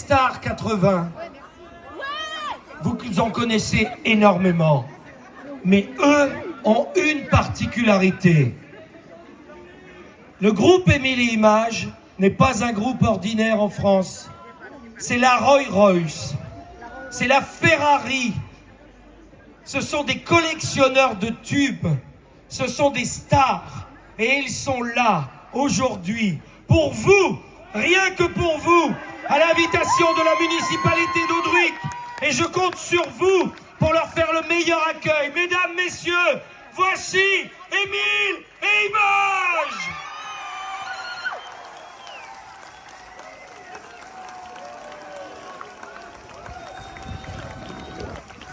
stars 80. Vous en connaissez énormément. Mais eux ont une particularité. Le groupe Émilie Images n'est pas un groupe ordinaire en France. C'est la Rolls-Royce. C'est la Ferrari. Ce sont des collectionneurs de tubes. Ce sont des stars. Et ils sont là, aujourd'hui, pour vous, rien que pour vous, à l'invitation de la municipalité d'Audruic. Et je compte sur vous pour leur faire le meilleur accueil. Mesdames, messieurs, voici Émile et Images.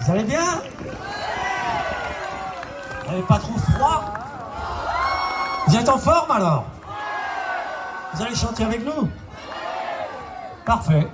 Vous allez bien? Vous n'avez pas trop froid? Vous êtes en forme alors? Vous allez chanter avec nous? Parfait.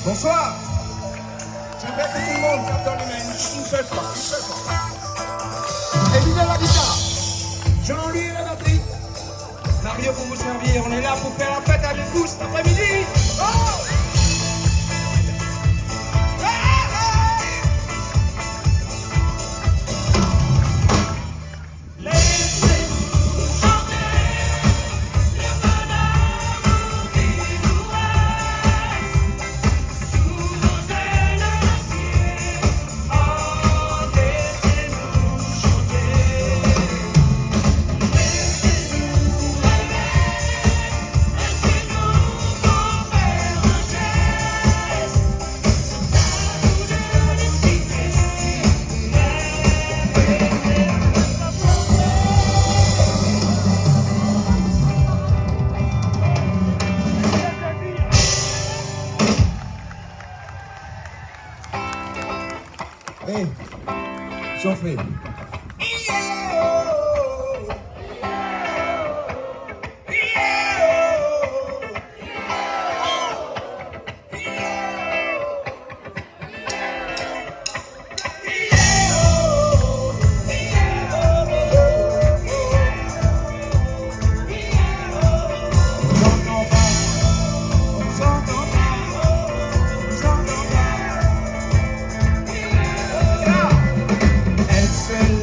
Bonsoir. J'aimerais que tout le monde tape dans les mains une seule fois, une seule fois. Évidemment la guitare. Jean-Louis la batterie. Mario pour vous servir, on est là pour faire la fête avec vous cet après-midi. Oh! Hey, Geoffrey. Elle se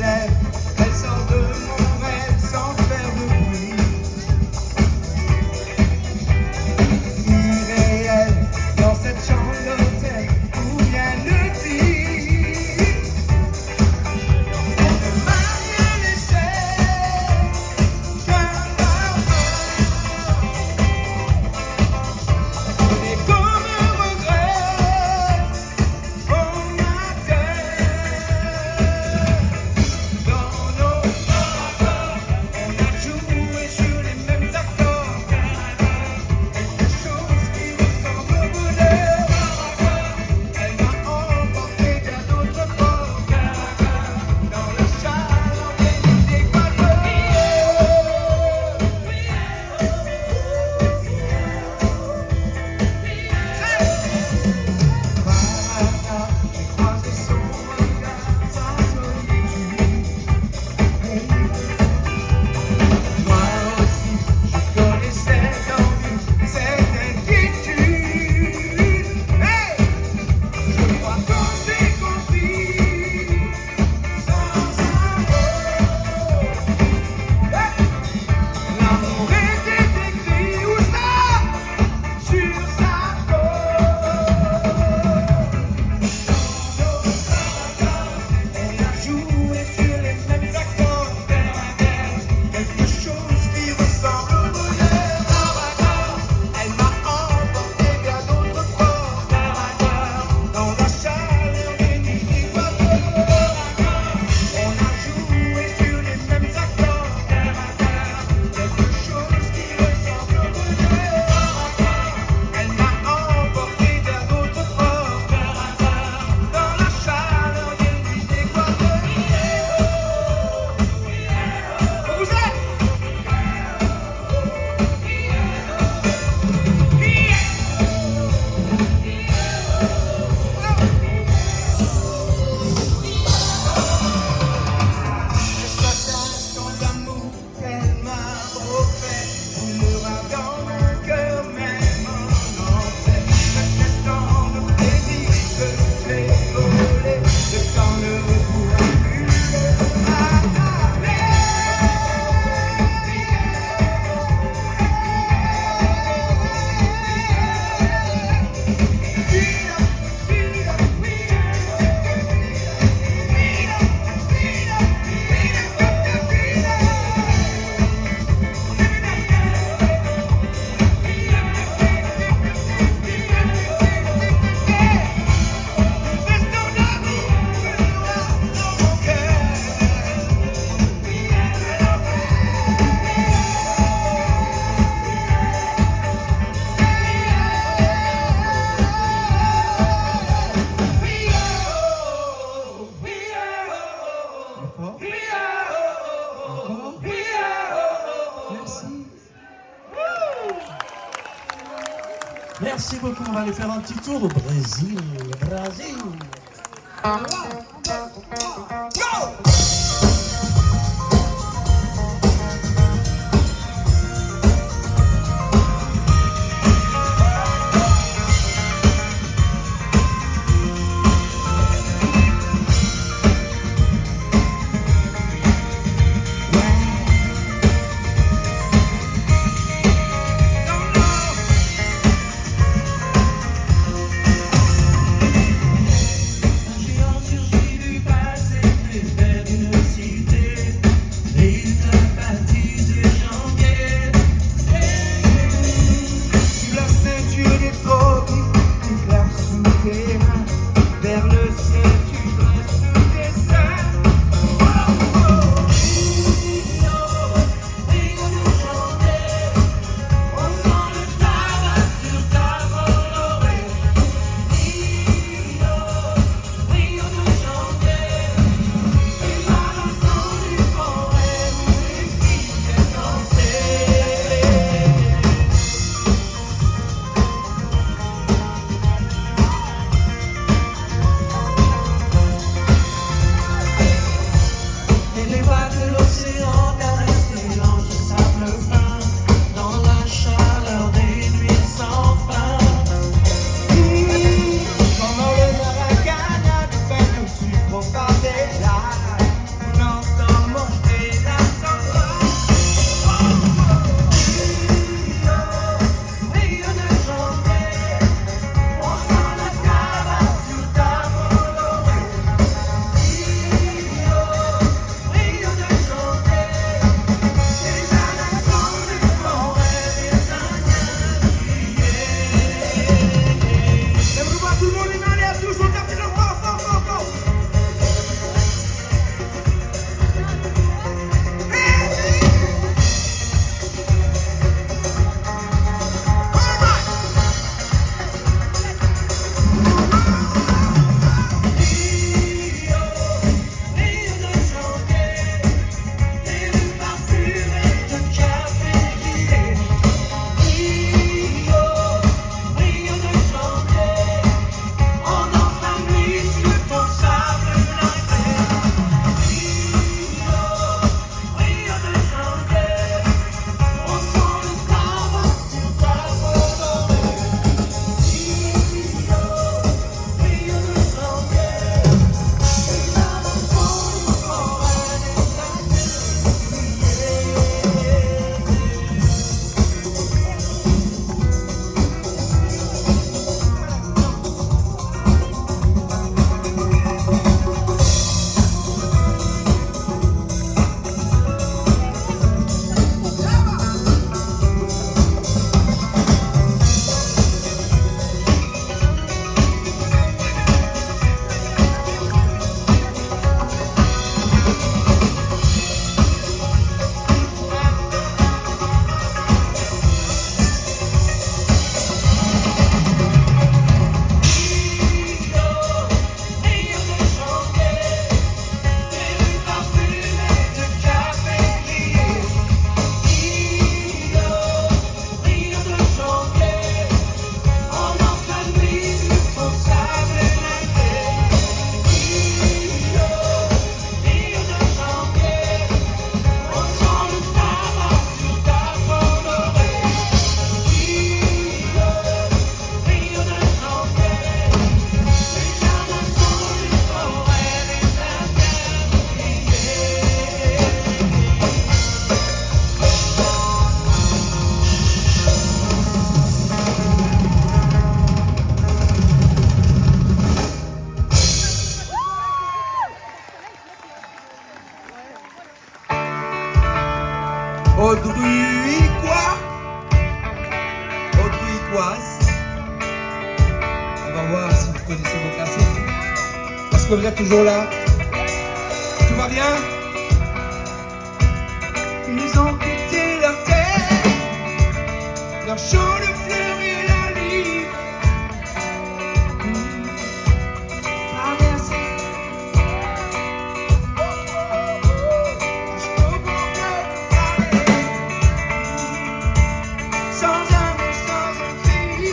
Merci beaucoup, on va aller faire un petit tour au Brésil. Brésil. Audruicois, Audruicoise. On va voir si vous connaissez vos classiques. Est-ce que vous êtes toujours là? Tout va bien? Ils ont quitté leur terre, leur champ de fleurs et la ligne. Traversé jusqu'au bord de la vallée, sans un mot, sans un cri.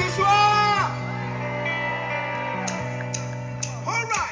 ce soir. All right.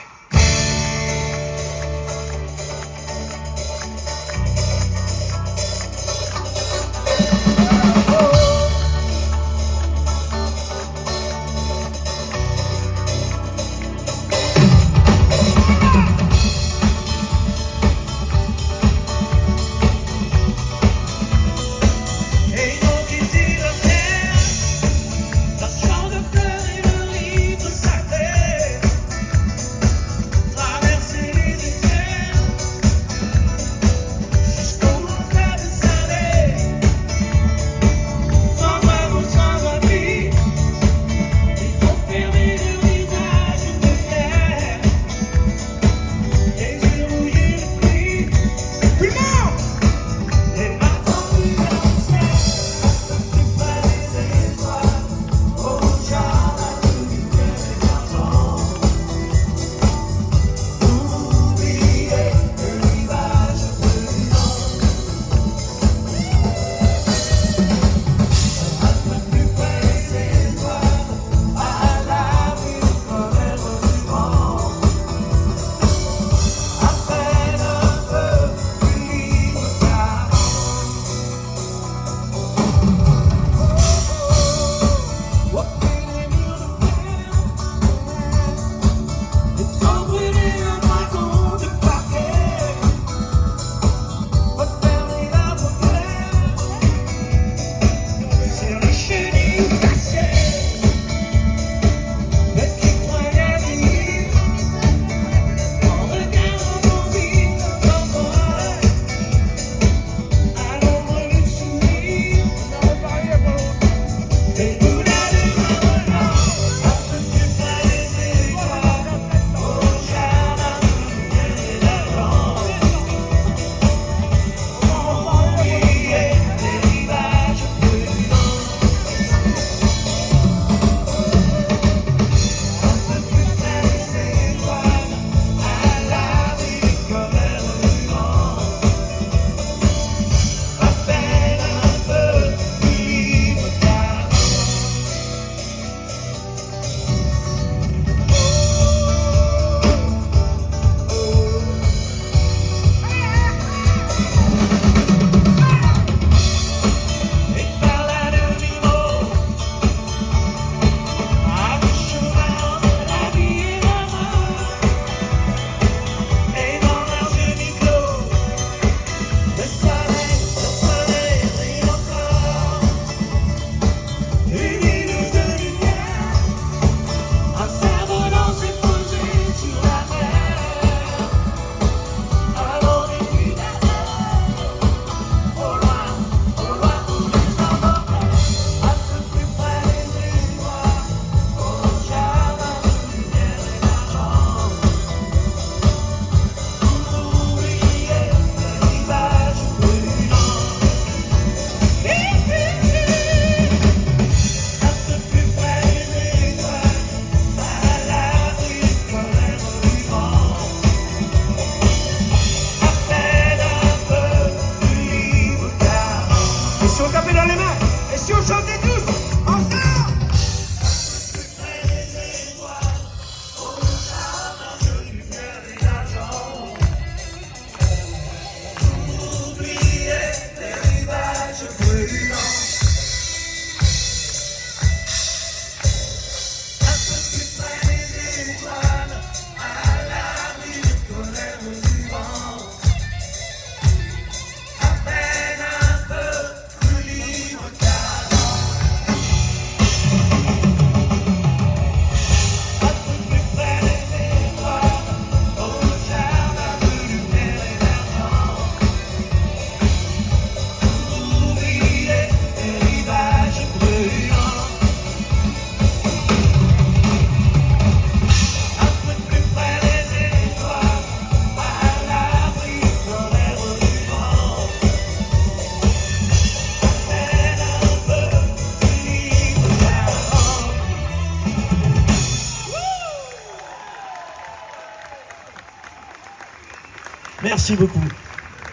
Merci beaucoup.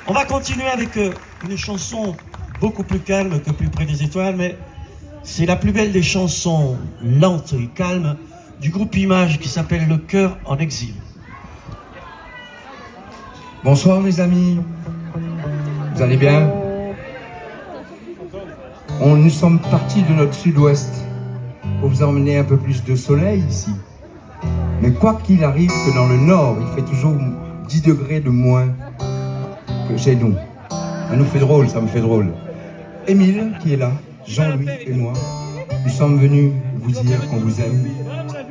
On va continuer avec une chanson beaucoup plus calme que Plus près des étoiles, mais C'est la plus belle des chansons lentes et calmes du groupe Image qui s'appelle Le Cœur en exil. Bonsoir mes amis, vous allez bien? Nous sommes partis de notre sud-ouest pour vous emmener un peu plus de soleil ici. Mais quoi qu'il arrive que dans le nord, il fait toujours 10 degrés de moins que chez nous. Ça nous fait drôle, ça me fait drôle. Émile qui est là, Jean-Louis et moi, nous sommes venus vous dire qu'on vous aime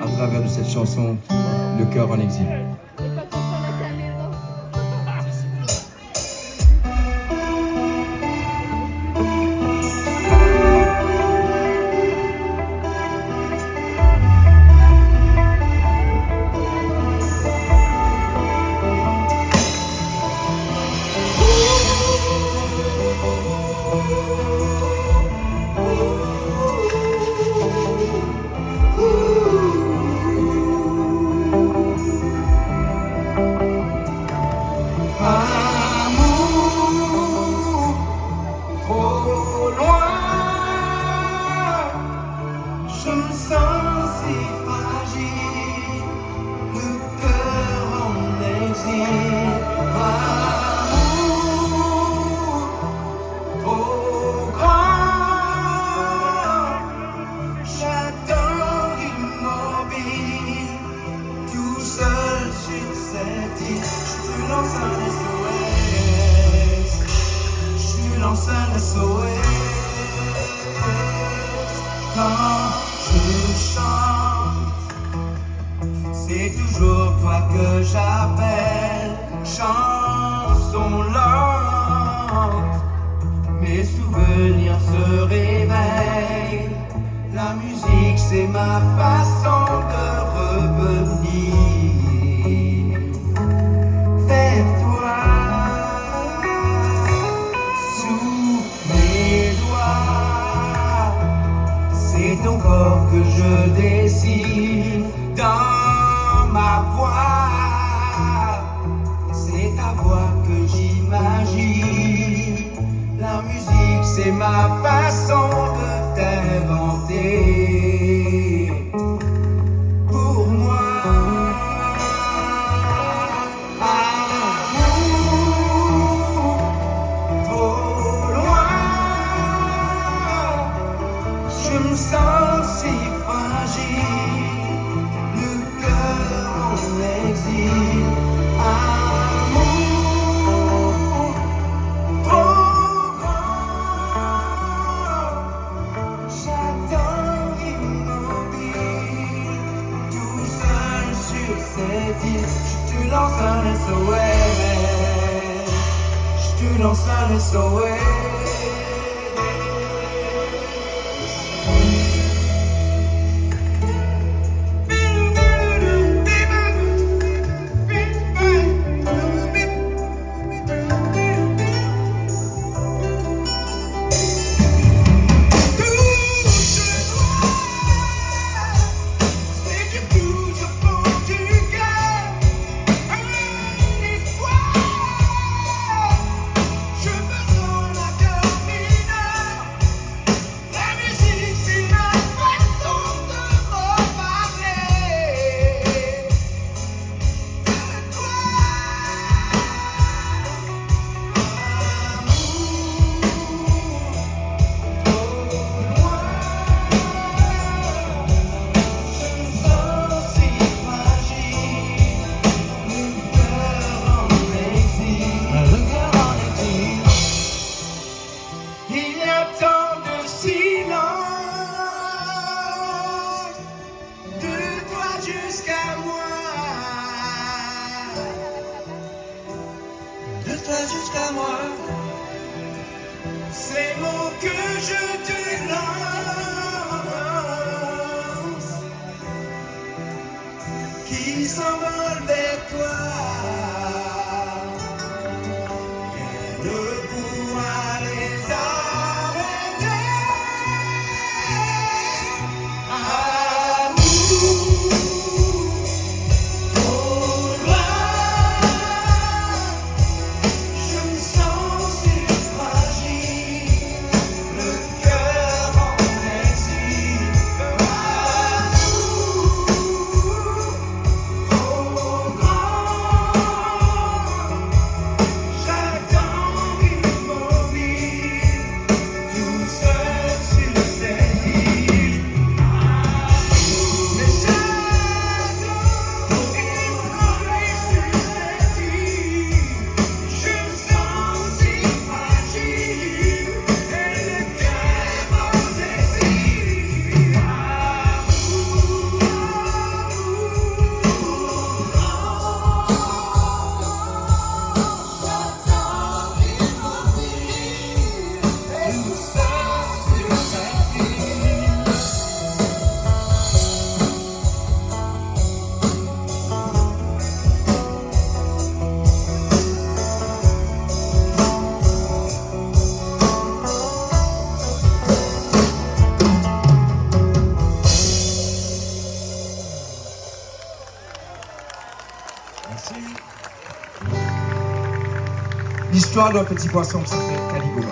à travers de cette chanson Le Cœur en exil. C'est toujours toi que j'appelle, chanson lente. Mes souvenirs se réveillent. La musique c'est ma façon de revenir vers toi. Sous mes doigts, c'est ton corps que je dessine dans ma voix. C'est ta voix que j'imagine. La musique c'est ma façon de t'inventer pour moi. Amour, trop loin, je me sens si fragile, le cœur en exil. Amour, trop grand, j'attends immobile, tout seul sur cette île. Je te lance un SOS, je te lance un SOS. Jusqu'à moi, ces mots que je te lance, qui s'envolent vers toi, rien ne pourra les arrêter. Amour, l'histoire d'un petit poisson qui s'appelle Caligula.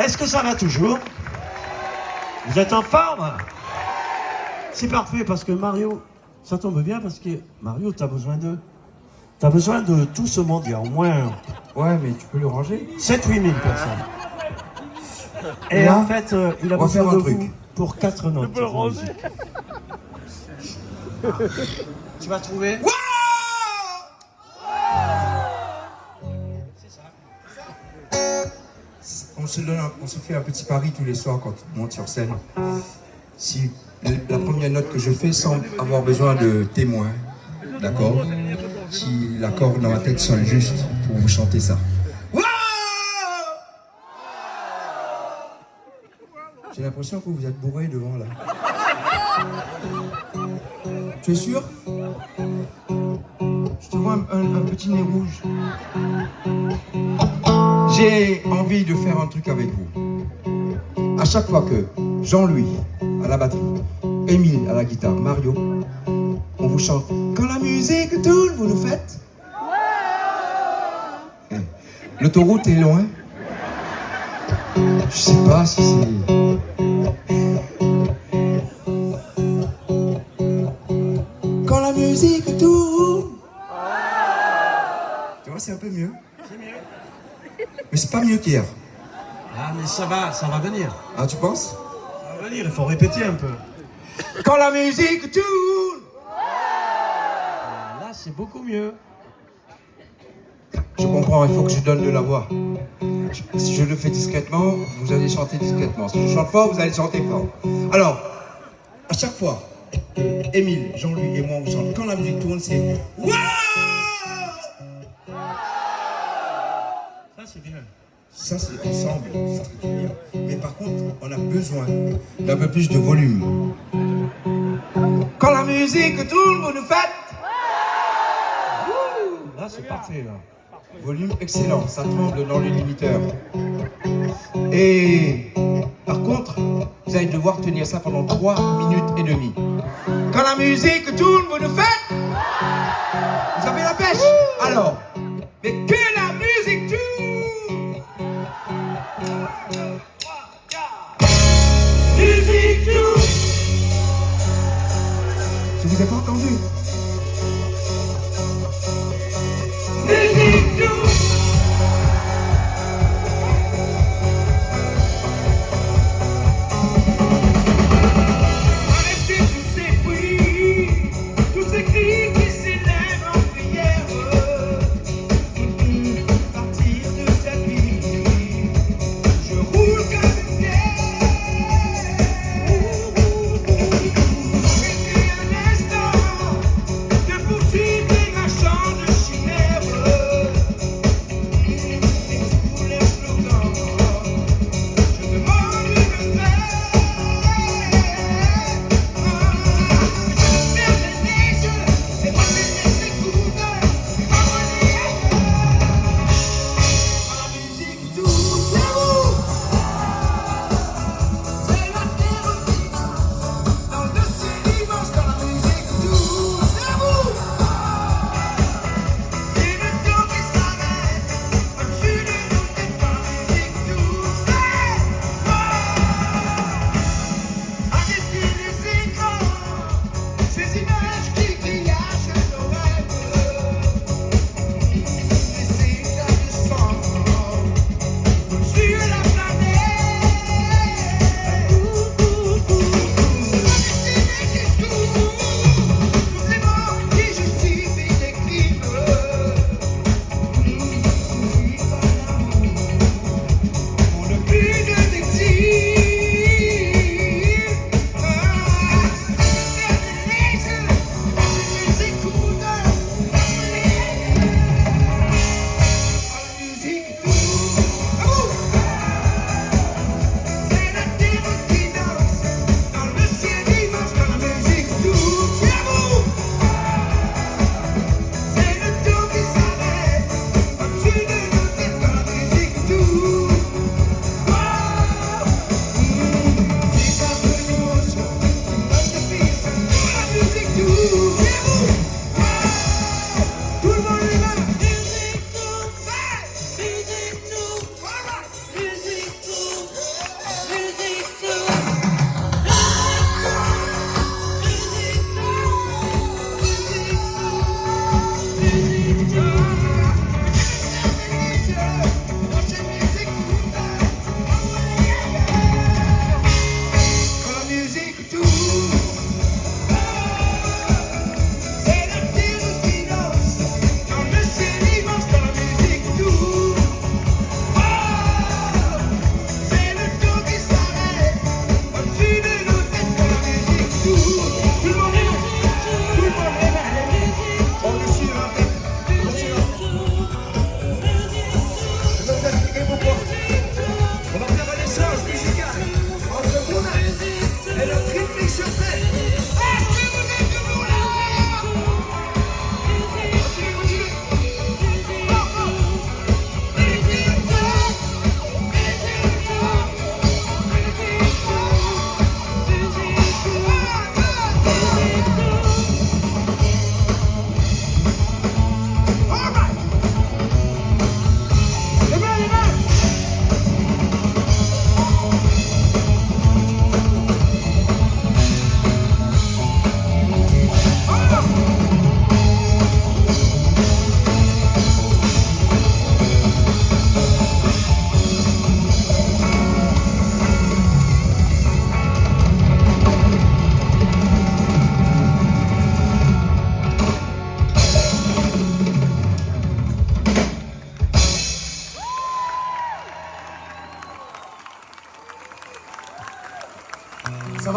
Est-ce que ça va toujours? Vous êtes en forme? C'est parfait parce que Mario, ça tombe bien parce que Mario, t'as besoin de tout ce monde. Il y a au moins Ouais, mais tu peux le ranger. 7-8 000 personnes. Et Là, en fait, il a on va besoin faire de un vous truc. pour 4 notes. peux le ranger. Tu vas trouver? On se fait un petit pari tous les soirs quand on monte sur scène. Si la première note que je fais sans avoir besoin de témoins, d'accord? Si l'accord dans ma tête sonne juste pour vous chanter ça. J'ai l'impression que vous êtes bourré devant là. Tu es sûr? Je te vois un petit nez rouge. J'ai envie de faire un truc avec vous. À chaque fois que Jean-Louis à la batterie, Émile à la guitare, Mario, on vous chante. Quand la musique tourne, vous nous faites? Ouais. L'autoroute est loin. Je sais pas si c'est... Quand la musique tourne. Tu vois, c'est un peu mieux. C'est mieux. Mais c'est pas mieux qu'hier. Ah, mais ça va venir. Ah, tu penses? Ça va venir, il faut répéter un peu. Quand la musique tourne. Ah, là, c'est beaucoup mieux. Je comprends, il faut que je donne de la voix. Si je le fais discrètement, vous allez chanter discrètement. Si je chante fort, vous allez chanter fort. Alors, à chaque fois que Émile, Jean-Louis et moi on chante, quand la musique tourne, c'est Wow! Ça, c'est bien. Ça, c'est ensemble, c'est très bien. Mais par contre, on a besoin d'un peu plus de volume. Quand la musique tourne, vous nous faites Là, c'est parfait, là. volume excellent, ça tremble dans le limiteur. Et par contre, vous allez devoir tenir ça pendant 3 minutes et demie. Quand la musique tourne, vous nous faites? Vous avez la pêche? Alors, mais que la musique tourne! Musique tourne! Je vous ai pas entendu. Musique tourne! Arrêtez tous ces bruits, tous ces cris qui s'élèvent en prière.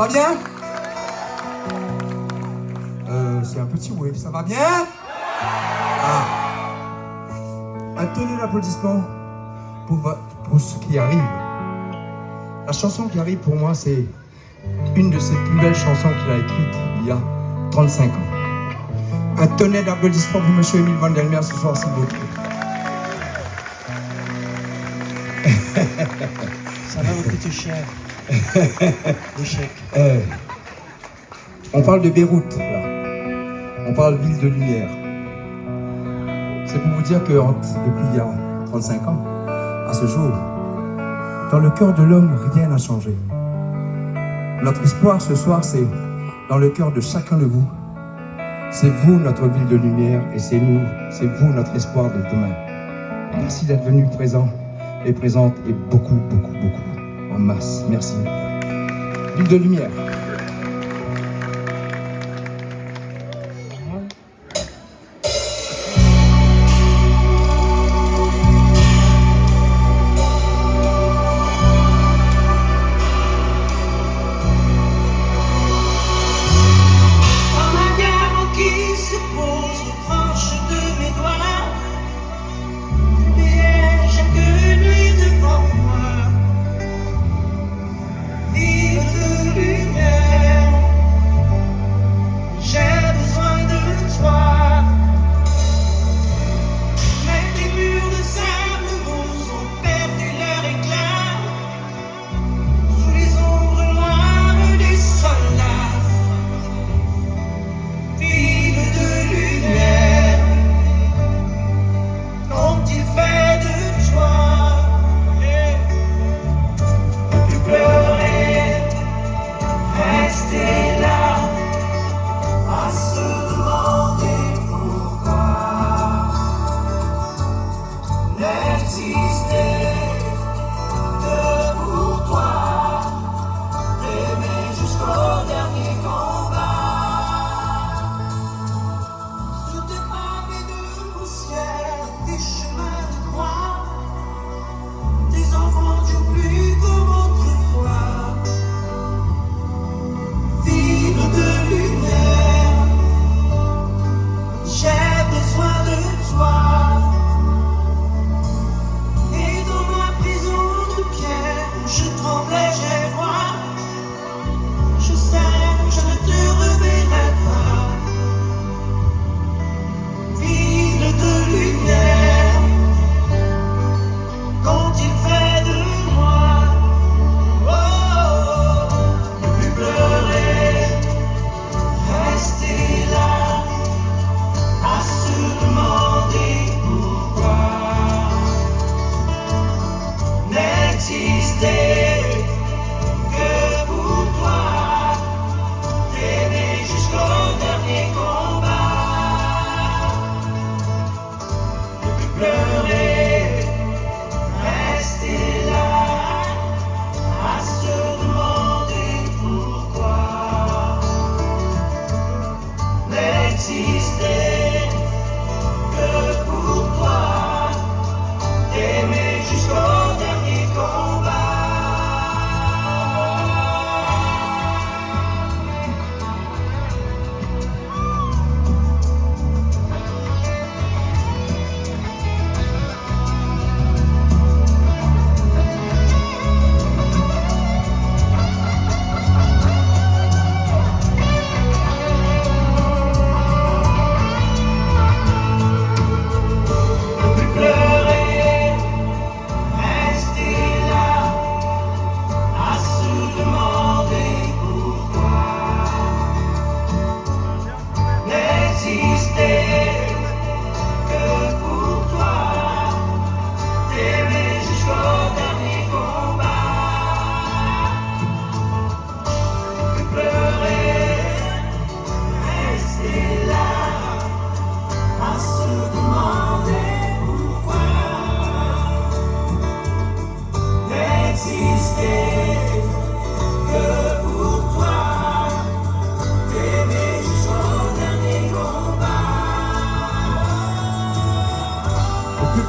va bien? C'est un petit oui, ça va bien? Ah. Un tonnerre d'applaudissements pour ce qui arrive. La chanson qui arrive pour moi, c'est une de ses plus belles chansons qu'il a écrites il y a 35 ans. Un tonnerre d'applaudissements pour M. Émile Vandelmer ce soir, s'il vous plaît. Ça va vous coûter cher. L'échec. On parle de Beyrouth, là. On parle ville de lumière. C'est pour vous dire que depuis il y a 35 ans, à ce jour, dans le cœur de l'homme, rien n'a changé. Notre espoir ce soir, c'est dans le cœur de chacun de vous. C'est vous notre ville de lumière et c'est vous notre espoir de demain. Merci d'être venus présents et présentes et beaucoup, beaucoup, beaucoup, en masse. Merci. Ville de lumière.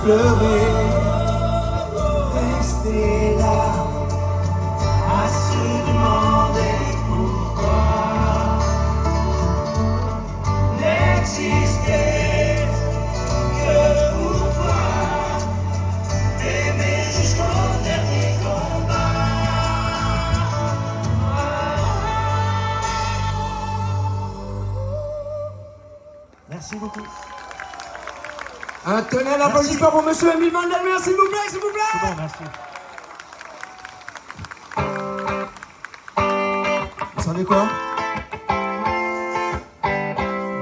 pleurer, rester là, à se demander pourquoi. n'existait que pour toi, t'aimer jusqu'au dernier combat. Merci beaucoup. Un tonnerre d'applaudissements pour monsieur Émile Vandelmer, s'il vous plaît, s'il vous plaît. C'est bon, merci. Vous savez quoi?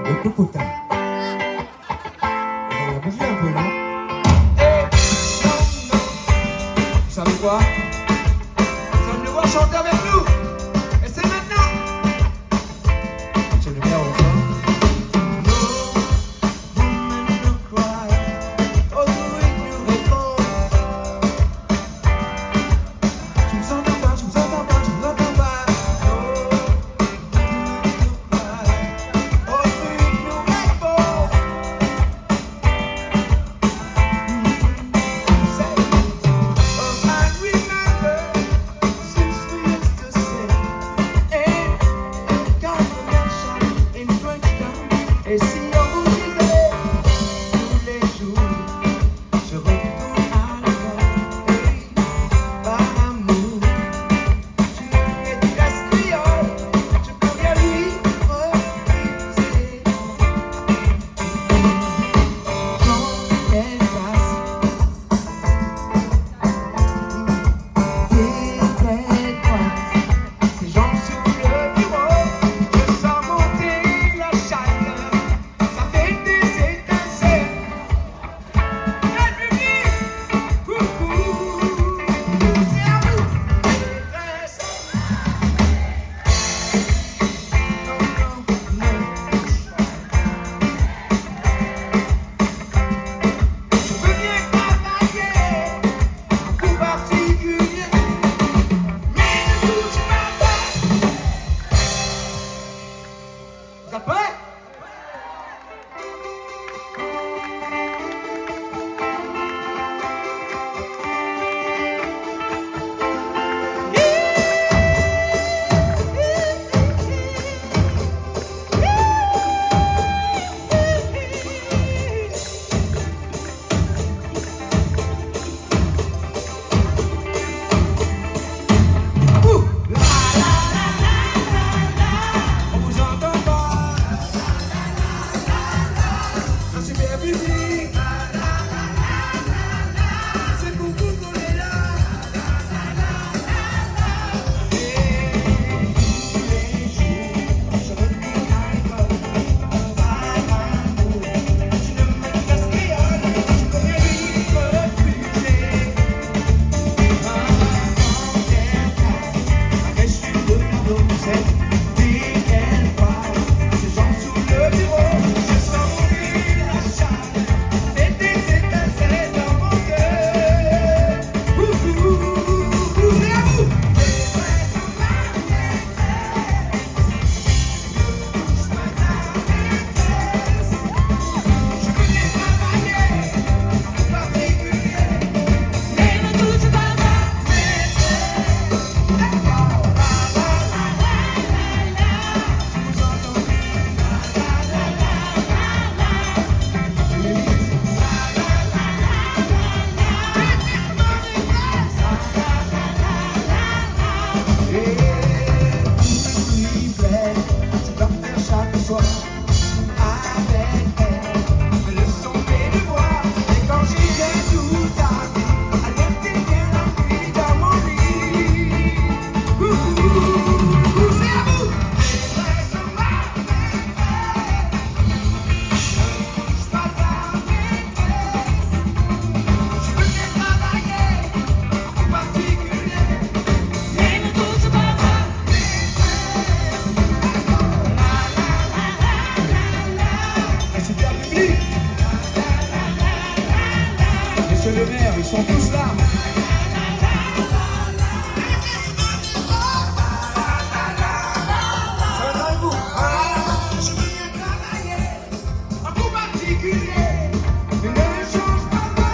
Le popotin. On va bouger un peu, non? Eh, non, non. Vous savez quoi? Vous allez devoir chanter avec nous. Et c'est maintenant. C'est le meilleur refrain. Et si on disait tous les jours, je retourne à l'école, par amour, tu es du casse-créole, je peux bien lui refuser. Quand elle passe, dès qu'elle croise ses jambes sous le bureau, je sens monter la chaleur. Ça fait des étincelles. Le public, coucou, c'est à vous, maîtresse. Non, non, non. Je veux bien travailler un coup particulier, mais ne touche pas ça. Vous êtes prêts? On vous entend pas. Un super public. C'est pour vous qu'on est là. Et tous les jours, je retourne à l'école. Par amour, tu ne me casses rien, je peux bien lui refuser. Quand elle passe, elle suit le dos, c'est dès qu'elle passe, ses jambes sous le bureau, je sens monter la chaleur et des étincelles dans mon cœur. Coucou, c'est à vous. Maîtresse, on va touche pas à maîtresse. Je veux bien travailler en particulier, mais ne touche pas à maîtresse. Tu vas faire chaque soir avec elle, le son mes devoirs. Et quand j'y viens tout tard, alors t'es bien appris dans mon lit. Coucou, c'est à vous. Maîtresse, ma maîtresse, ne touche pas à maîtresse. Je veux bien travailler en particulier, mais ne touche pas à un super public. Monsieur le maire, ils sont tous là. Je veux bien travailler en coup particulier, mais ne change pas ma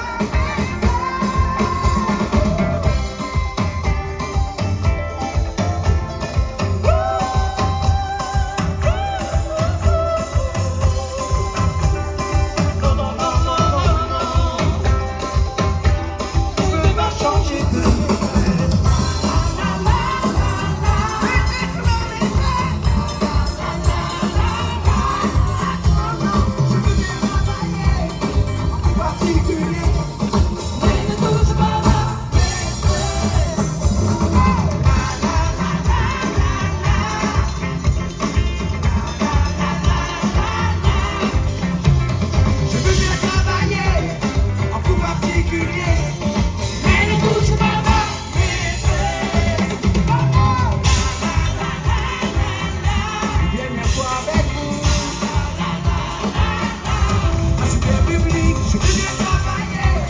suis venu travailler,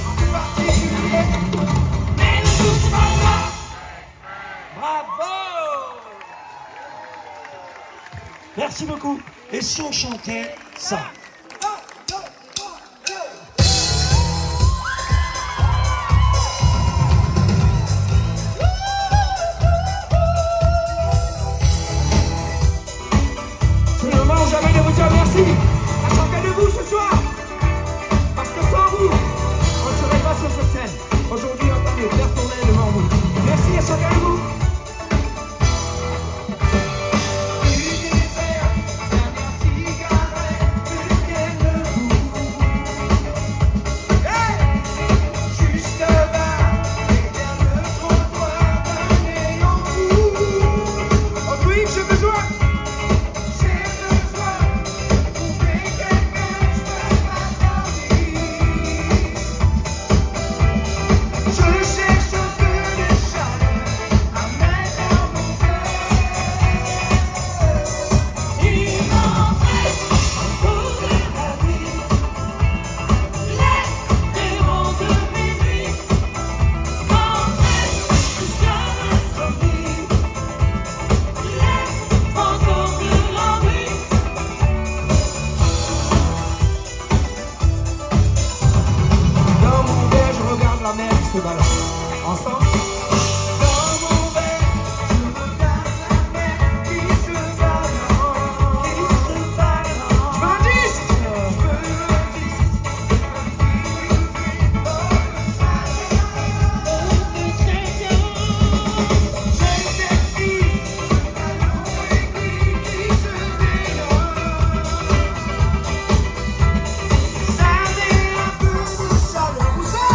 en plus particulier, mais ne touche pas ça. Bravo! Merci beaucoup. Et si on chantait ça? C'est le moment jamais de vous dire merci à chacun de vous ce soir. Parce que sans vous, on ne serait pas sur cette scène. Aujourd'hui, en tant que faire tourner devant vous. Merci à chacun de vous. Ensemble. Dans mon verre, je regarde la mer qui se balance, qui se balance. Je veux un disque, je veux un disque. J'ai cette fille, ce ballon aiguille qui se dénonce. Ça met un peu de chaleur, où ça?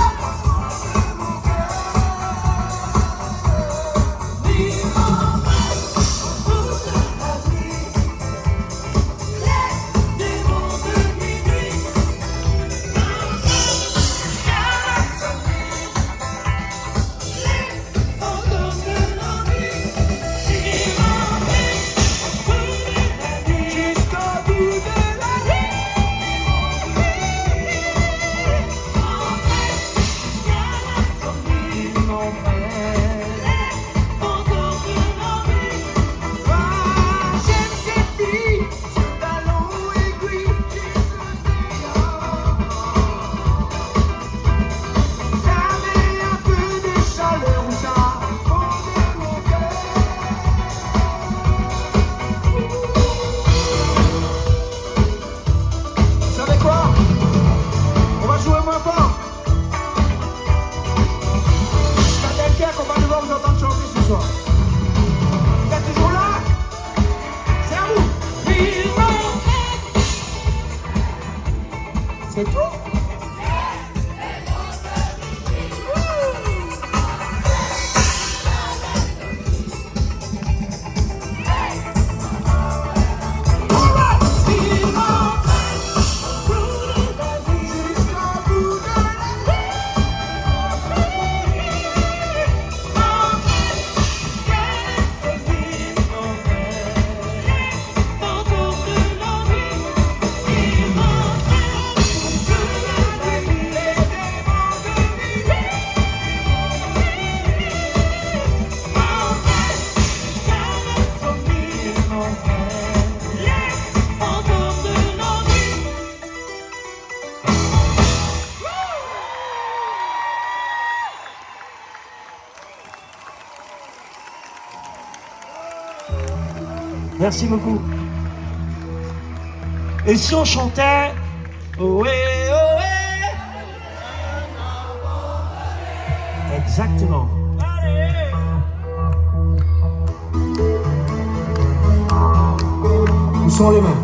C'est tout? Merci beaucoup. Et si on chantait ohé, ohé. Exactement. Où sont les mains?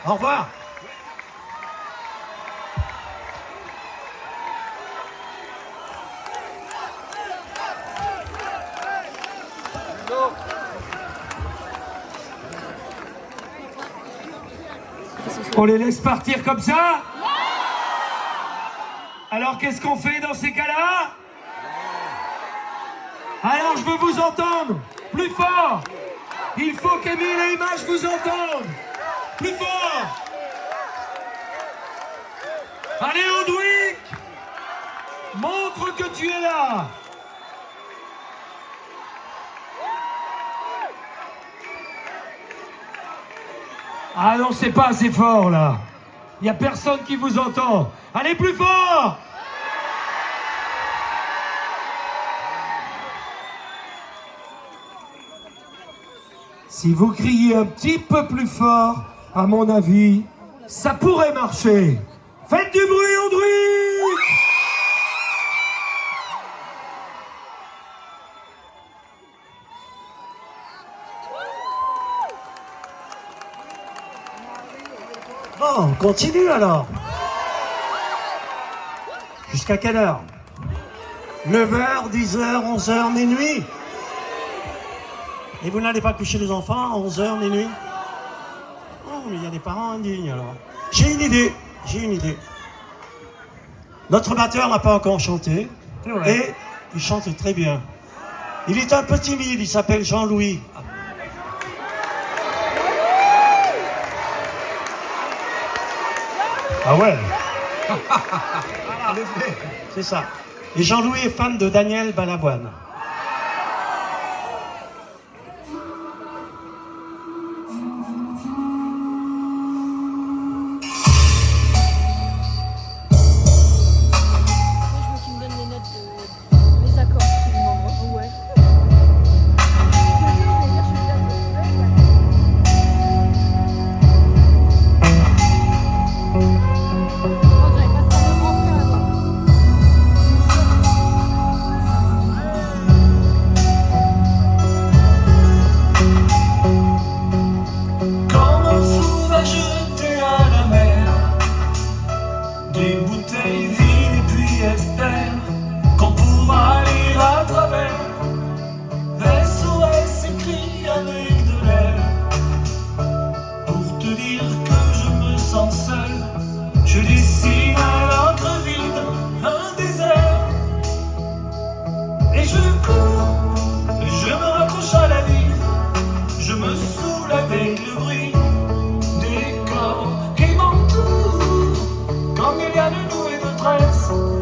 Au revoir. On les laisse partir comme ça? Alors qu'est-ce qu'on fait dans ces cas-là? Alors je veux vous entendre plus fort. Il faut qu'Émile et Image vous entendent plus fort. Allez Audouic, montre que tu es là. Ah non, c'est pas assez fort là. Il n'y a personne qui vous entend. Allez plus fort. Si vous criez un petit peu plus fort, à mon avis, ça pourrait marcher. Faites du bruit, Audouic! Bon, on continue alors. Jusqu'à quelle heure? 9h, 10h, 11h, minuit. Et vous n'allez pas coucher les enfants à 11h, minuit? Oh, mais il y a des parents indignes alors. J'ai une idée. Notre batteur n'a pas encore chanté. Et il chante très bien. Il est un peu timide, il s'appelle Jean-Louis. Ah ouais. C'est ça. Et Jean-Louis est fan de Daniel Balavoine.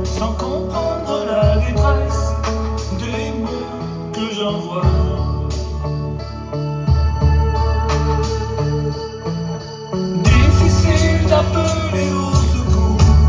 Sans comprendre la détresse des mots que j'envoie. Difficile d'appeler au secours.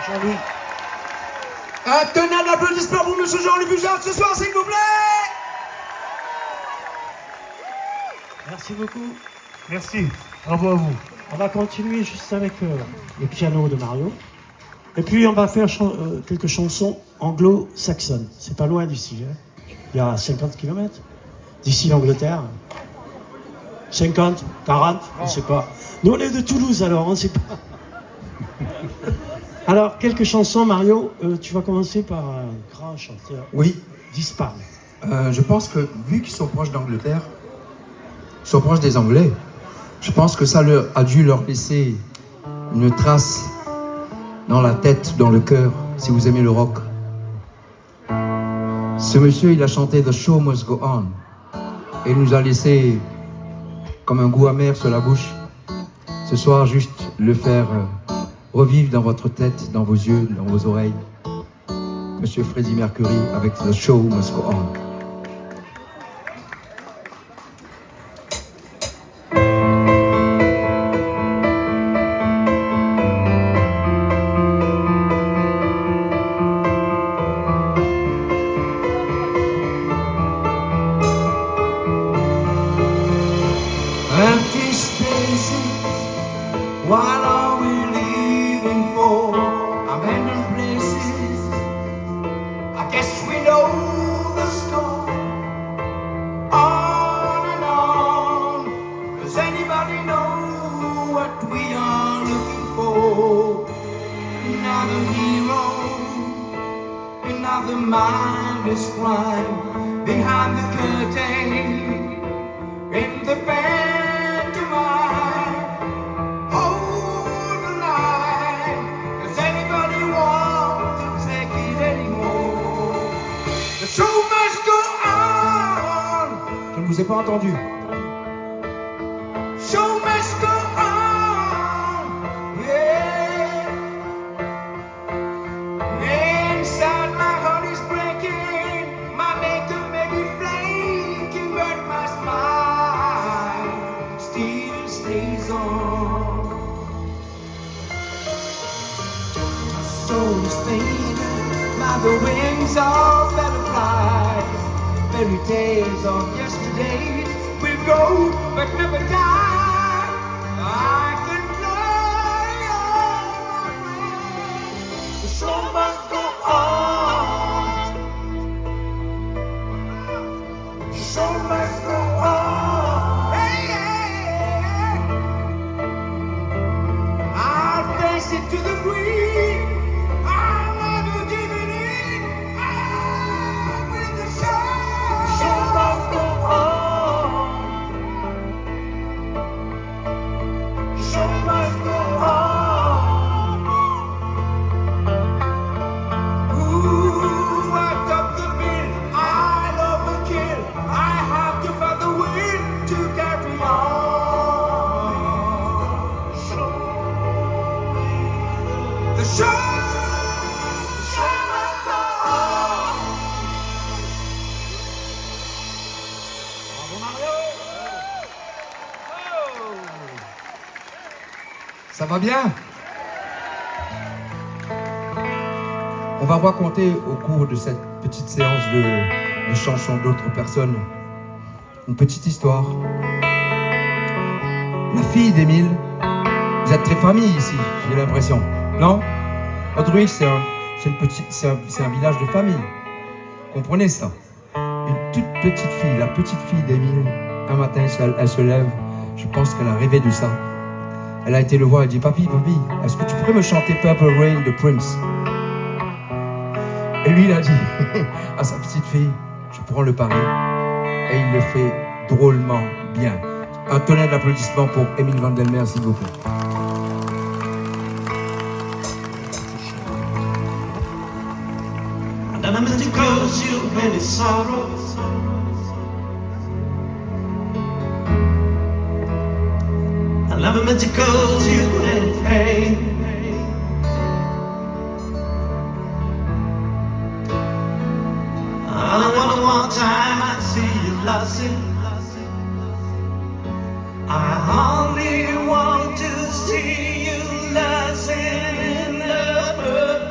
Jean-Louis. Un tonnerre d'applaudissements pour Monsieur Jean-Louis Bujard ce soir, s'il vous plaît. Merci beaucoup. Merci. Bravo à vous. On va continuer juste avec le piano de Mario. Et puis on va faire quelques chansons anglo-saxonnes. C'est pas loin d'ici. Hein. Il y a 50 km d'ici l'Angleterre. 50, 40, on ne sait pas. Nous on est de Toulouse alors, on ne sait pas. Alors, quelques chansons, Mario. Tu vas commencer par un grand chanteur. Oui, Disparu. je pense que vu qu'ils sont proches d'Angleterre, ils sont proches des Anglais, je pense que ça a dû leur laisser une trace dans la tête, dans le cœur, si vous aimez le rock. Ce monsieur, il a chanté The Show Must Go On. Et il nous a laissé comme un goût amer sur la bouche. Ce soir, juste le faire revivre dans votre tête, dans vos yeux, dans vos oreilles. Monsieur Freddie Mercury avec The Show Must Go On. Empty spaces, what are we leaving for? Abandoned places, I guess we know the story. On and on, does anybody know what we are looking for? Another hero, another mindless crime behind the curtain. In the pantomime, hold the line. Does anybody want to take it anymore? The show must go on. Je ne vous ai pas entendu. Show must go on. Yeah. Inside my heart is breaking. My makeup may be flaking, but my smile still stays on. My soul is faded by the wings of butterflies. Fairy tales of yesterday will go but never die. I can fly on my way. The show must go on. The show must go on. Hey, yeah. I'll face it to the green. I'll never give it in. I'm with the show. The show must go on. The show must go on. Ooh, I top the bill. I'll overkill. I have to find the will to carry on. The show must go on. Ça va bien? On va raconter au cours de cette petite séance de chansons d'autres personnes une petite histoire. La fille d'Émile, vous êtes très famille ici, j'ai l'impression, non? Audrey, c'est un village de famille. Comprenez ça? Une toute petite fille, la petite fille d'Émile, un matin, elle se lève, je pense qu'elle a rêvé de ça. Elle a été le voir, elle dit, papi, est-ce que tu pourrais me chanter Purple Rain de Prince? Et lui, il a dit à sa petite fille, je prends le pari. Et il le fait drôlement bien. Un tonnerre d'applaudissements pour Émile Vandelmer, s'il vous plaît. I never meant to cause you any sorrow. I never meant to cause you any pain. I don't wanna one time I see you lost it. I only want to see you lost in love.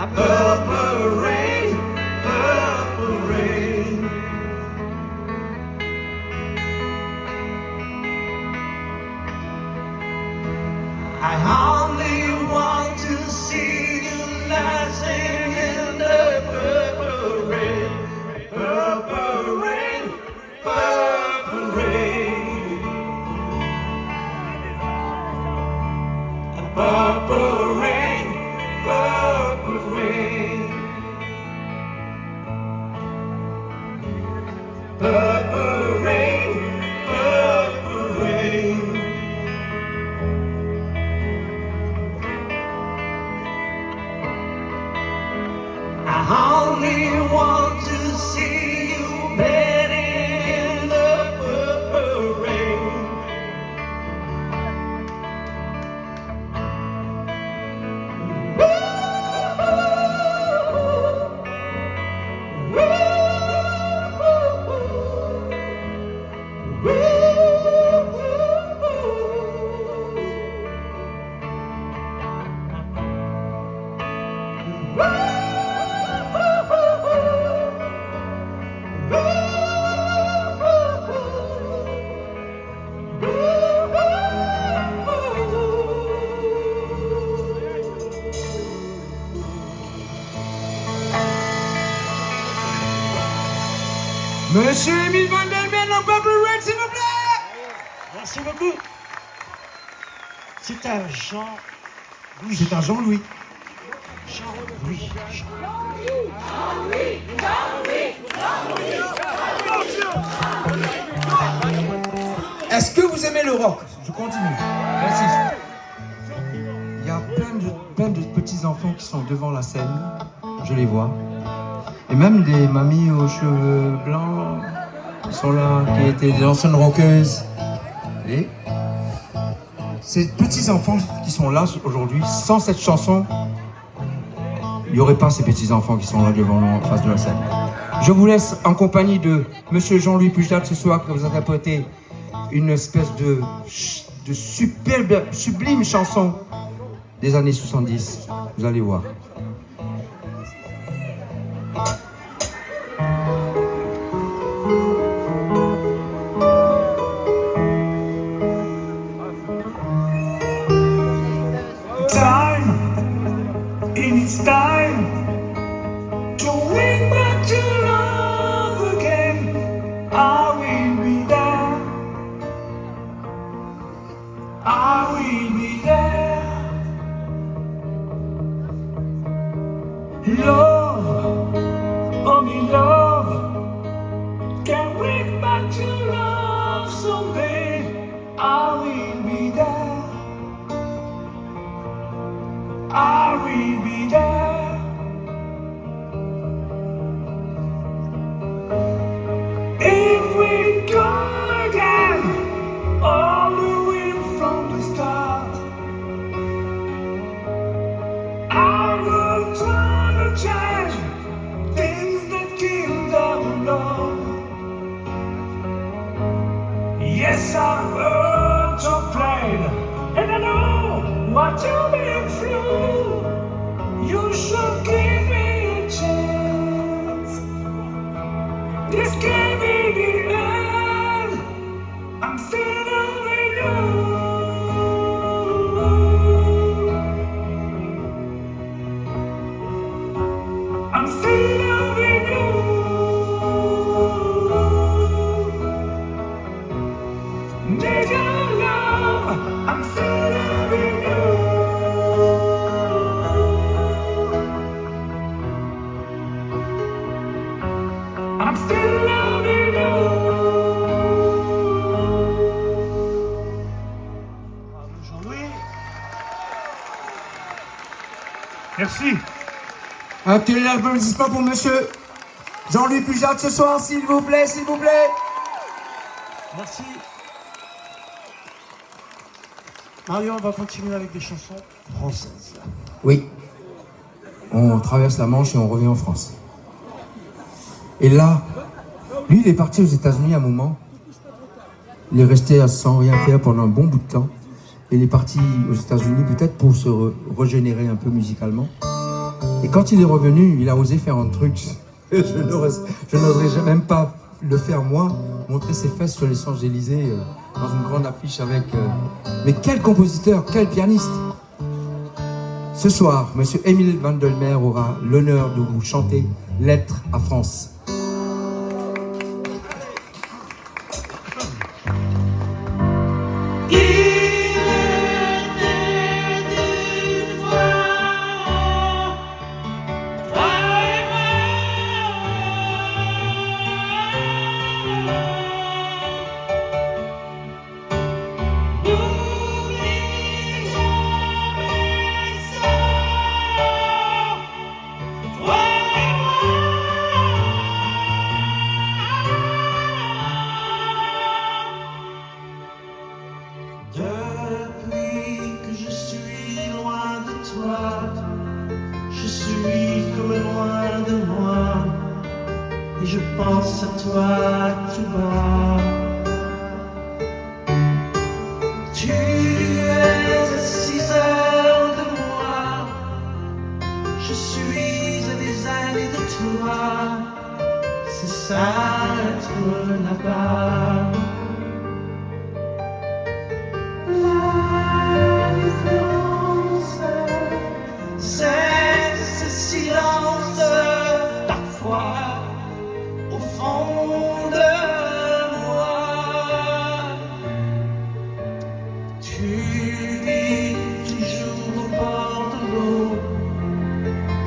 A purple rain, purple rain. I only want to see you dancing in the purple rain, purple rain, purple rain. A purple rain, purple rain. Purple rain, purple rain. I only want to see you bathing in the purple rain. Monsieur Émile Van der Bellen en Purple Rain, s'il vous plaît. Merci beaucoup. C'est un Jean-Louis. C'est un Jean-Louis. Jean-Louis. Est-ce que vous aimez le rock? Je continue, j'insiste. Il y a plein de petits enfants qui sont devant la scène, je les vois. Et même des mamies aux cheveux blancs qui sont là, qui étaient des anciennes rockeuses. Et ces petits enfants qui sont là aujourd'hui, sans cette chanson, il n'y aurait pas ces petits enfants qui sont là devant nous en face de la scène. Je vous laisse en compagnie de Monsieur Jean-Louis Pujadas ce soir, qui vous a interprété une espèce de superbe, sublime chanson des années 70. Vous allez voir. It's time to bring back to love again. I will be there. I will be there. Love, only love can bring back to love someday. I will be there. I will be there. If we go again, all the way from the start, I will try to change things that kill our love. Yes, I've heard your plan, and I know what you've been through. You should give me a chance. This can't be the end. I'm still loving you. I'm still loving you. Need your love. I'm still loving you. I'm still loving you. Jean-Louis. Merci. Un petit applaudissement pour Monsieur Jean-Louis Pujadas ce soir, s'il vous plaît, s'il vous plaît. Merci. Mario, on va continuer avec des chansons françaises. Oui. On traverse la Manche et on revient en France. Et là, lui, il est parti aux États-Unis à un moment. Il est resté sans rien faire pendant un bon bout de temps. Et il est parti aux États-Unis peut-être pour se régénérer un peu musicalement. Et quand il est revenu, il a osé faire un truc. Je n'oserais même pas le faire moi, montrer ses fesses sur les Champs-Élysées dans une grande affiche avec... Mais quel compositeur, quel pianiste! Ce soir, Monsieur Émile Vandelmer aura l'honneur de vous chanter Lettre à France. Depuis que je suis loin de toi, je suis comme loin de moi, et je pense à toi tout bas. Tu es à 6 heures de moi, je suis à des années de toi, c'est ça être là-bas. C'est ce silence parfois au fond de moi. Tu vis toujours au bord de l'eau,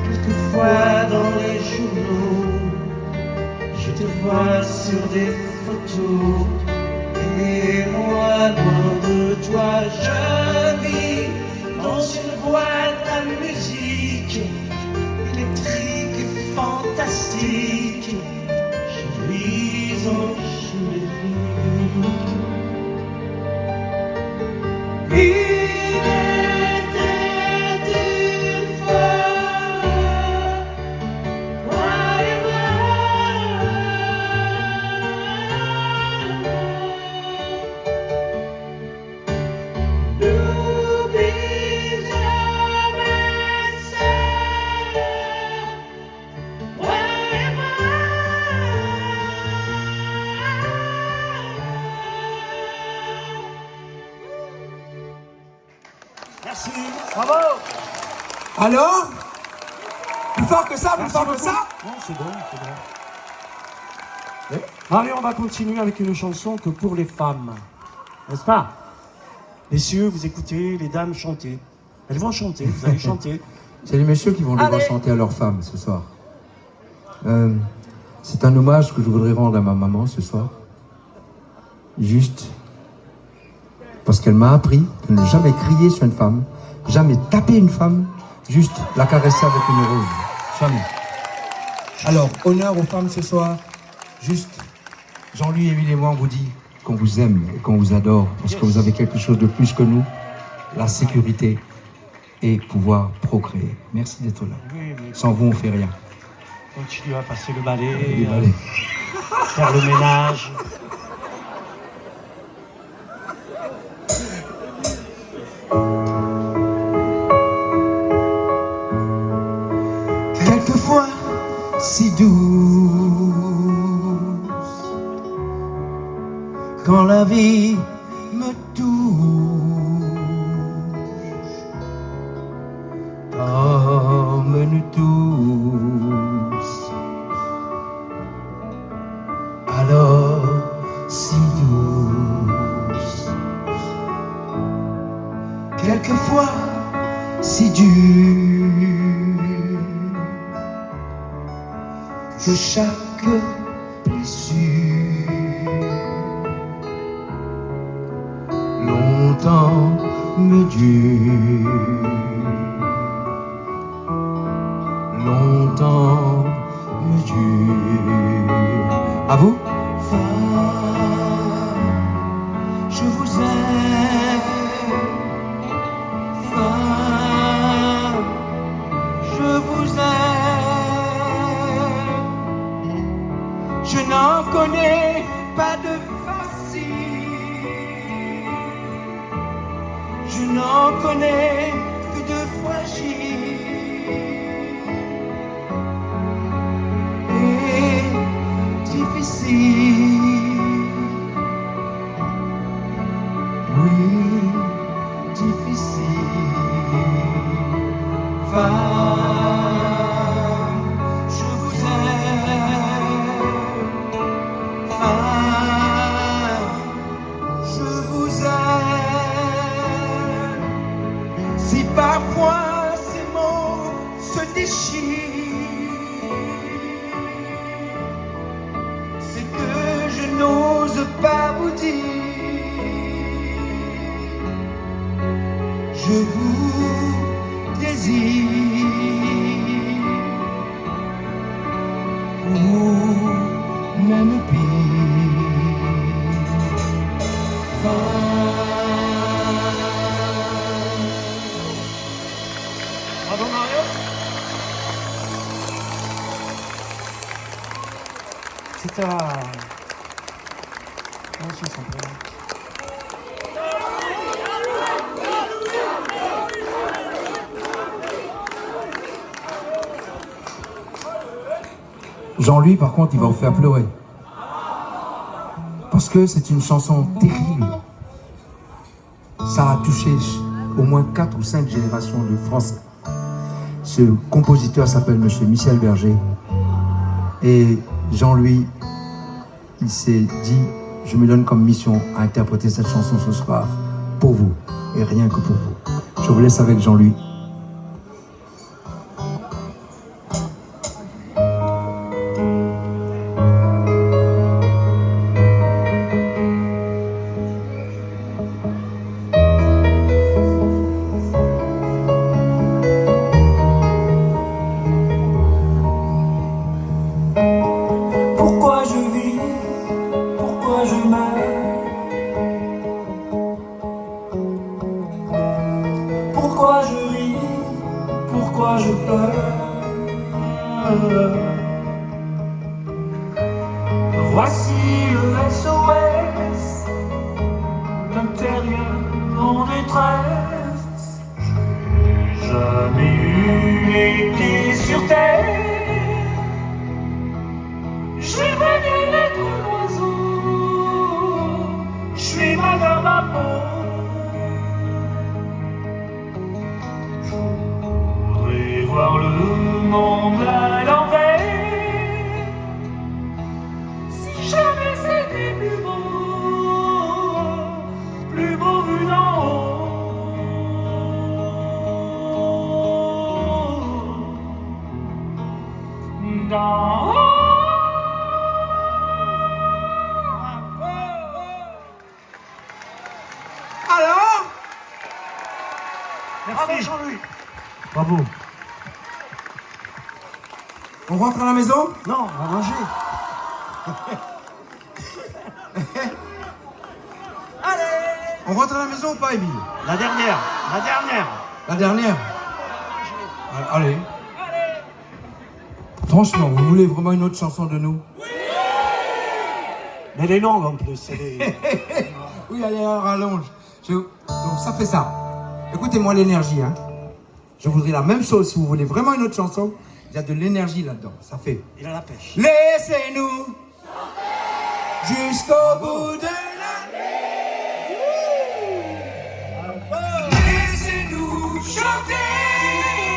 quelquefois dans les journaux, je te vois sur des photos. Et moi, loin de toi, je vis dans une boîte à musique électrique et fantastique. Je vis en chimique. Il était une fois, toi et moi. Merci. Bravo. Alors? Plus fort que ça, plus fort que ça? Non, c'est bon, c'est bon. Mario, on va continuer avec une chanson que pour les femmes. N'est-ce pas? Messieurs, vous écoutez les dames chanter. Elles vont chanter, vous allez chanter. C'est les messieurs qui vont devoir chanter à leurs femmes ce soir. C'est un hommage que je voudrais rendre à ma maman ce soir. Juste parce qu'elle m'a appris de ne jamais crier sur une femme, jamais taper une femme, juste la caresser avec une rose. Jamais. Alors, honneur aux femmes ce soir. Juste, Jean-Louis, Émile et moi, on vous dit qu'on vous aime et qu'on vous adore parce que vous avez quelque chose de plus que nous, la sécurité et pouvoir procréer. Merci d'être là. Oui, mais Sans vous, on fait rien. continue à passer le balai, Les balais. faire le ménage. Quelquefois si douce, quand la vie me touche, comme nous tous, alors si douce, quelquefois si dure, que chaque blessure longtemps me dure, longtemps me dure. À vous? Femme, je vous aime. Femme, je vous aime. Je n'en connais pas de facile, je n'en connais Femme, je vous aime. Femme, je vous aime. Si parfois ces mots se déchirent, c'est que je n'ose pas vous dire. Je vous désire, ou même pire. Bravo Mario. C'est ta... Comment ça s'appelle? Jean-Louis, par contre, il va vous faire pleurer. Parce que c'est une chanson terrible. Ça a touché au moins 4 ou 5 générations de Français. Ce compositeur s'appelle Monsieur Michel Berger. Et Jean-Louis, il s'est dit, je me donne comme mission à interpréter cette chanson ce soir pour vous, et rien que pour vous. Je vous laisse avec Jean-Louis. Pourquoi je vis, pourquoi je meurs, pourquoi je ris, pourquoi je pleure. Voici le SOS d'un terrien en détresse. J'ai jamais eu les pieds sur terre. J'aimerais bien être un oiseau, je suis mal dans ma peau. Je voudrais voir le monde à l'envers. Si jamais c'était plus beau vu d'en haut. D'en haut. Alors, Bravo Jean-Louis. Bravo. On rentre à la maison? Non, on va manger. On rentre à la maison ou pas, Émile? La dernière. La dernière? Allez. Franchement, vous voulez vraiment une autre chanson de nous? Mais elle est longue en plus. Elle est... Oui, allez, rallonge. Donc ça fait ça. Écoutez-moi l'énergie, hein. Je voudrais la même chose si vous voulez vraiment une autre chanson. Il y a de l'énergie là-dedans. Ça fait. Il a la pêche. Laissez-nous jusqu'au bout de la nuit. Laissez-nous chanter. Laissez-nous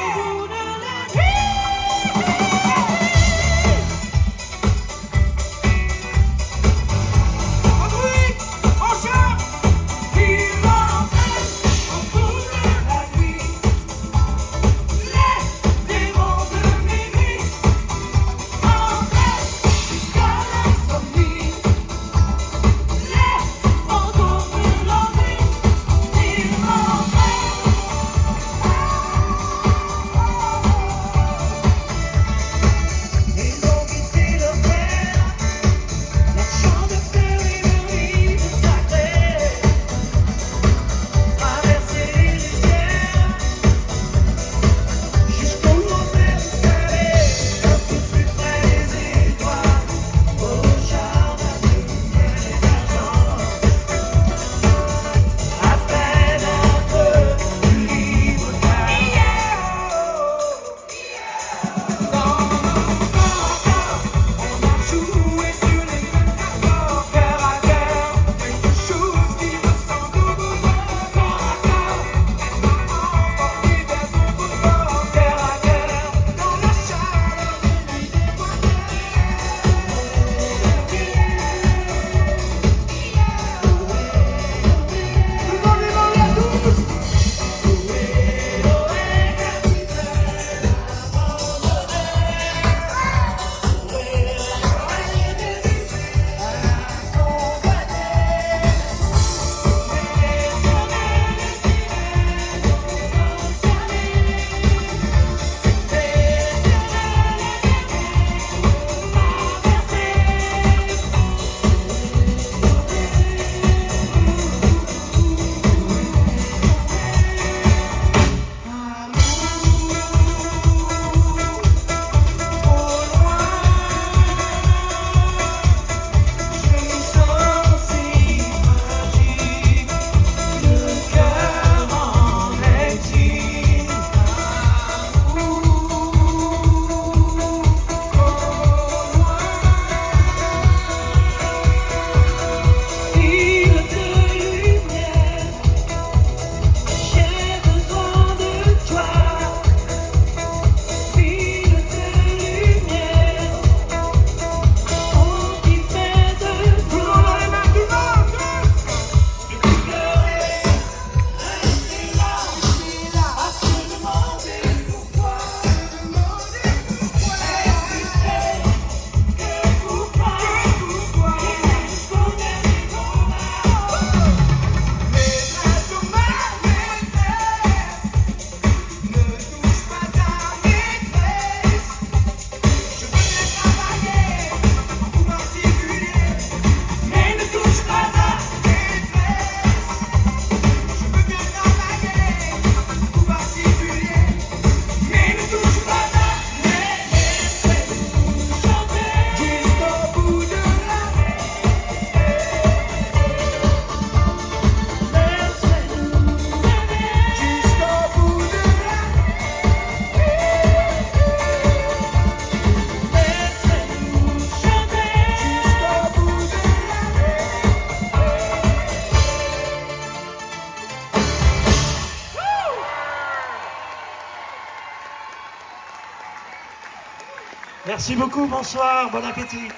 Merci beaucoup, bonsoir, bon appétit.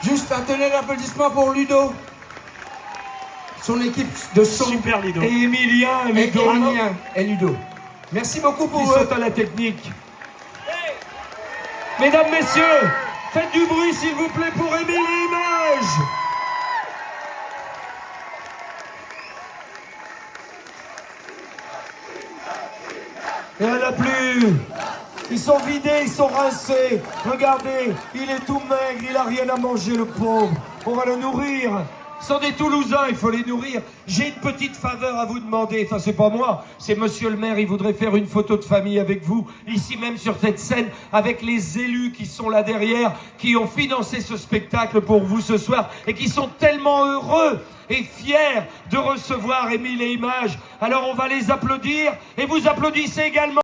Juste un tonnerre d'applaudissements pour Ludo. Son équipe de son. Super Lido. Et Emilien, Et Ludo, Emilien et Ludo. Merci beaucoup qui pour saute à la technique. Mesdames, messieurs, faites du bruit s'il vous plaît pour Émile et Images. Et elle a plus. Ils sont vidés, ils sont rincés. Regardez, il est tout maigre, il a rien à manger le pauvre. On va le nourrir. Ce sont des Toulousains, il faut les nourrir. J'ai une petite faveur à vous demander. Enfin, c'est pas moi, c'est monsieur le maire. Il voudrait faire une photo de famille avec vous, ici même sur cette scène, avec les élus qui sont là derrière, qui ont financé ce spectacle pour vous ce soir et qui sont tellement heureux et fiers de recevoir Émile et Images. Alors on va les applaudir et vous applaudissez également.